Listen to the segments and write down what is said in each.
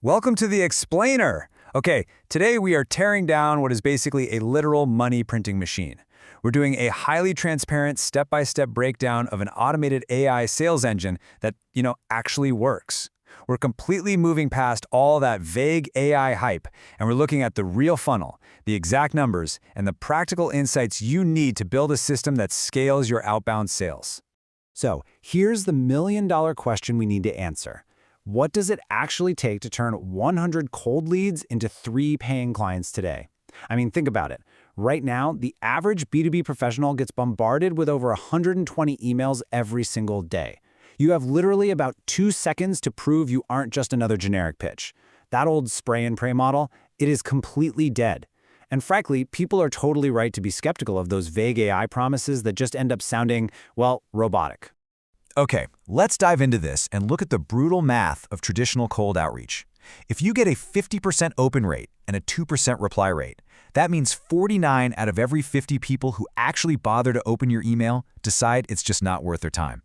Welcome to the Explainer. Okay, today we are tearing down what is basically a literal money printing machine. We're doing a highly transparent step-by-step breakdown of an automated AI sales engine that, actually works. We're completely moving past all that vague AI hype, and we're looking at the real funnel, the exact numbers, and the practical insights you need to build a system that scales your outbound sales. So here's the million-dollar question we need to answer. What does it actually take to turn 100 cold leads into 3 paying clients today? I mean, think about it. Right now, the average B2B professional gets bombarded with over 120 emails every single day. You have literally about 2 seconds to prove you aren't just another generic pitch. That old spray and pray model, it is completely dead. And frankly, people are totally right to be skeptical of those vague AI promises that just end up sounding, well, robotic. Okay, let's dive into this and look at the brutal math of traditional cold outreach. If you get a 50% open rate and a 2% reply rate, that means 49 out of every 50 people who actually bother to open your email decide it's just not worth their time.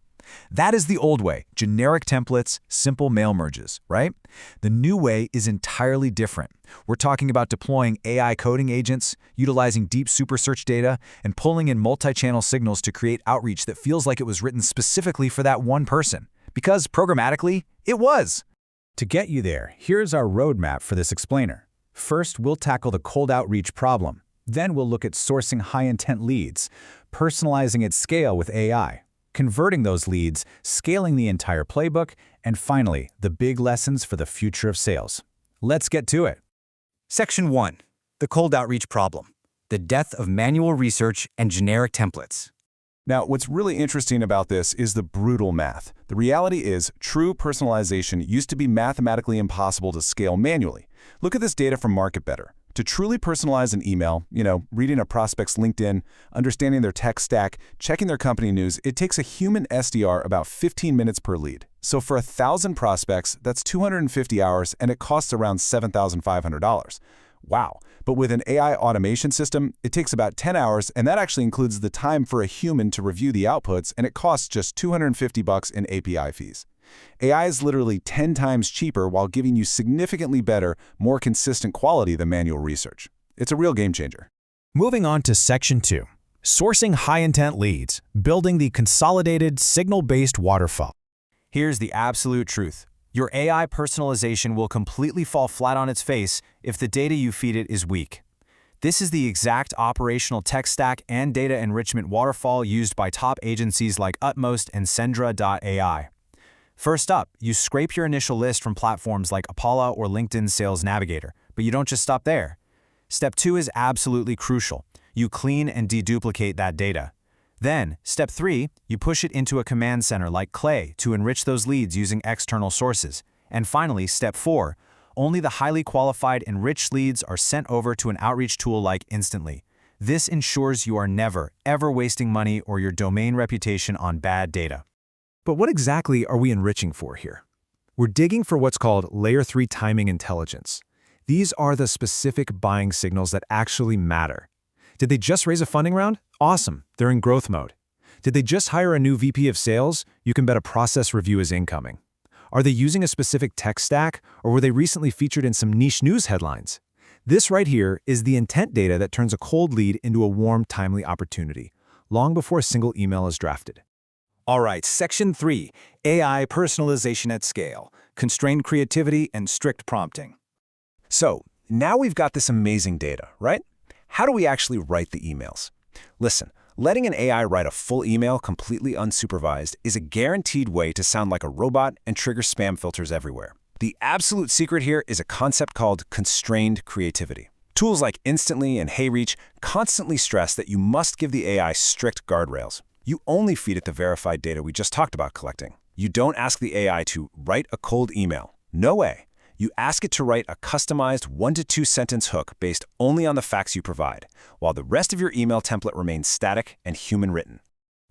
That is the old way, generic templates, simple mail merges, right? The new way is entirely different. We're talking about deploying AI coding agents, utilizing deep super search data, and pulling in multi-channel signals to create outreach that feels like it was written specifically for that one person. Because programmatically, it was. To get you there, here's our roadmap for this explainer. First, we'll tackle the cold outreach problem. Then we'll look at sourcing high-intent leads, personalizing at scale with AI, converting those leads, scaling the entire playbook, and finally, the big lessons for the future of sales. Let's get to it. Section 1. The cold outreach problem. The death of manual research and generic templates. Now, what's really interesting about this is the brutal math. The reality is, true personalization used to be mathematically impossible to scale manually. Look at this data from MarketBetter. To truly personalize an email, reading a prospect's LinkedIn, understanding their tech stack, checking their company news, it takes a human SDR about 15 minutes per lead. So for 1,000 prospects, that's 250 hours, and it costs around $7,500. Wow. But with an AI automation system, it takes about 10 hours, and that actually includes the time for a human to review the outputs, and it costs just $250 in API fees. AI is literally 10 times cheaper while giving you significantly better, more consistent quality than manual research. It's a real game changer. Moving on to Section 2. Sourcing high-intent leads, building the consolidated signal-based waterfall. Here's the absolute truth. Your AI personalization will completely fall flat on its face if the data you feed it is weak. This is the exact operational tech stack and data enrichment waterfall used by top agencies like Utmost and Sendra.ai. First up, you scrape your initial list from platforms like Apollo or LinkedIn Sales Navigator, but you don't just stop there. Step 2 is absolutely crucial. You clean and deduplicate that data. Then, step 3, you push it into a command center like Clay to enrich those leads using external sources. And finally, step 4, only the highly qualified enriched leads are sent over to an outreach tool like Instantly. This ensures you are never, ever wasting money or your domain reputation on bad data. But what exactly are we enriching for here? We're digging for what's called Layer 3 timing intelligence. These are the specific buying signals that actually matter. Did they just raise a funding round? Awesome, they're in growth mode. Did they just hire a new VP of sales? You can bet a process review is incoming. Are they using a specific tech stack, or were they recently featured in some niche news headlines? This right here is the intent data that turns a cold lead into a warm, timely opportunity, long before a single email is drafted. All right, Section 3, AI personalization at scale, constrained creativity and strict prompting. So, now we've got this amazing data, right? How do we actually write the emails? Listen, letting an AI write a full email completely unsupervised is a guaranteed way to sound like a robot and trigger spam filters everywhere. The absolute secret here is a concept called constrained creativity. Tools like Instantly and HeyReach constantly stress that you must give the AI strict guardrails. You only feed it the verified data we just talked about collecting. You don't ask the AI to write a cold email. No way. You ask it to write a customized 1 to 2 sentence hook based only on the facts you provide, while the rest of your email template remains static and human-written.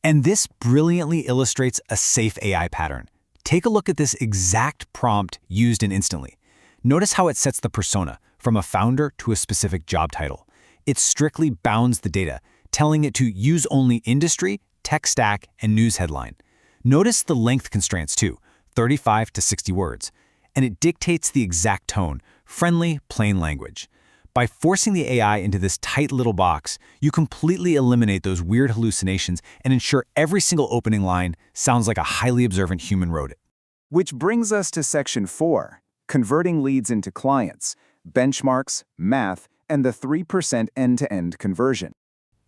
And this brilliantly illustrates a safe AI pattern. Take a look at this exact prompt used in Instantly. Notice how it sets the persona from a founder to a specific job title. It strictly bounds the data, telling it to use only industry, tech stack, and news headline. Notice the length constraints too, 35 to 60 words. and it dictates the exact tone, friendly, plain language. By forcing the AI into this tight little box, you completely eliminate those weird hallucinations and ensure every single opening line sounds like a highly observant human wrote it. Which brings us to Section 4, converting leads into clients, benchmarks, math, and the 3% end-to-end conversion.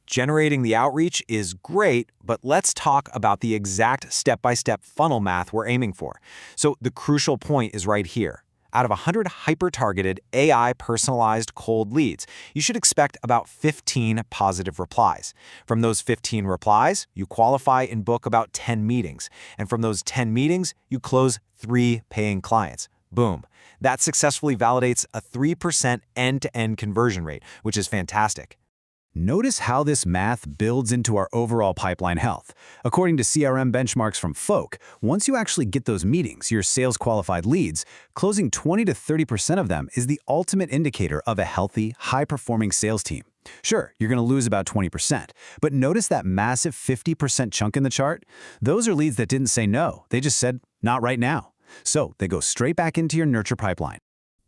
Generating the outreach is great, but let's talk about the exact step-by-step funnel math we're aiming for. So the crucial point is right here. Out of 100 hyper-targeted, AI-personalized cold leads, you should expect about 15 positive replies. From those 15 replies, you qualify and book about 10 meetings. And from those 10 meetings, you close 3 paying clients. Boom. That successfully validates a 3% end-to-end conversion rate, which is fantastic. Notice how this math builds into our overall pipeline health. According to CRM benchmarks from Folk, once you actually get those meetings, your sales-qualified leads, closing 20 to 30% of them is the ultimate indicator of a healthy, high-performing sales team. Sure, you're going to lose about 20%, but notice that massive 50% chunk in the chart? Those are leads that didn't say no. They just said, not right now. So they go straight back into your nurture pipeline.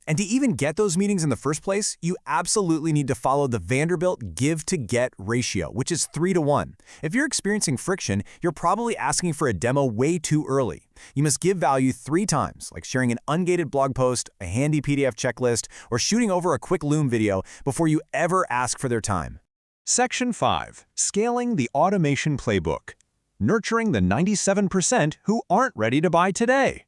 And to even get those meetings in the first place, you absolutely need to follow the Vanderbilt give-to-get ratio, which is 3-to-1. If you're experiencing friction, you're probably asking for a demo way too early. You must give value 3 times, like sharing an ungated blog post, a handy PDF checklist, or shooting over a quick Loom video before you ever ask for their time. Section 5. Scaling the Automation Playbook. Nurturing the 97% who aren't ready to buy today.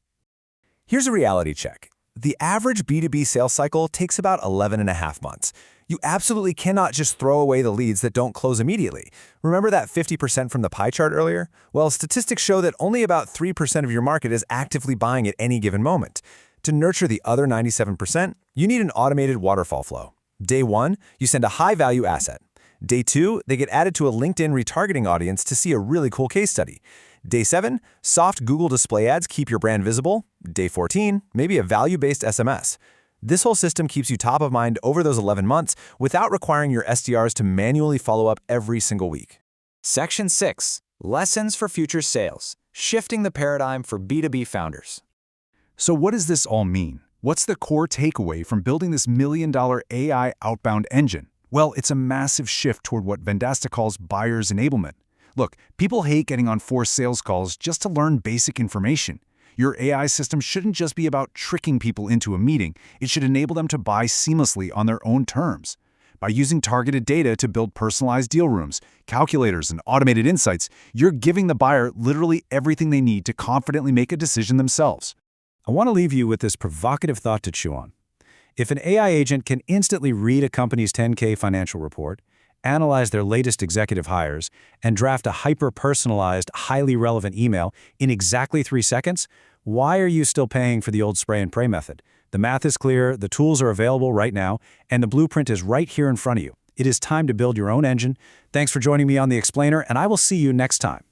Here's a reality check. The average B2B sales cycle takes about 11.5 months. You absolutely cannot just throw away the leads that don't close immediately. Remember that 50% from the pie chart earlier? Well, statistics show that only about 3% of your market is actively buying at any given moment. To nurture the other 97%, you need an automated waterfall flow. Day 1, you send a high-value asset. Day 2, they get added to a LinkedIn retargeting audience to see a really cool case study. Day 7, soft Google display ads keep your brand visible. Day 14, maybe a value-based SMS. This whole system keeps you top of mind over those 11 months without requiring your SDRs to manually follow up every single week. Section 6. Lessons for future sales. Shifting the paradigm for B2B founders. So what does this all mean? What's the core takeaway from building this million-dollar AI outbound engine? Well, it's a massive shift toward what Vendasta calls buyer's enablement. Look, people hate getting on forced sales calls just to learn basic information. Your AI system shouldn't just be about tricking people into a meeting. It should enable them to buy seamlessly on their own terms. By using targeted data to build personalized deal rooms, calculators, and automated insights, you're giving the buyer literally everything they need to confidently make a decision themselves. I want to leave you with this provocative thought to chew on. If an AI agent can instantly read a company's 10K financial report, analyze their latest executive hires, and draft a hyper-personalized, highly relevant email in exactly 3 seconds, why are you still paying for the old spray and pray method? The math is clear, the tools are available right now, and the blueprint is right here in front of you. It is time to build your own engine. Thanks for joining me on The Explainer, and I will see you next time.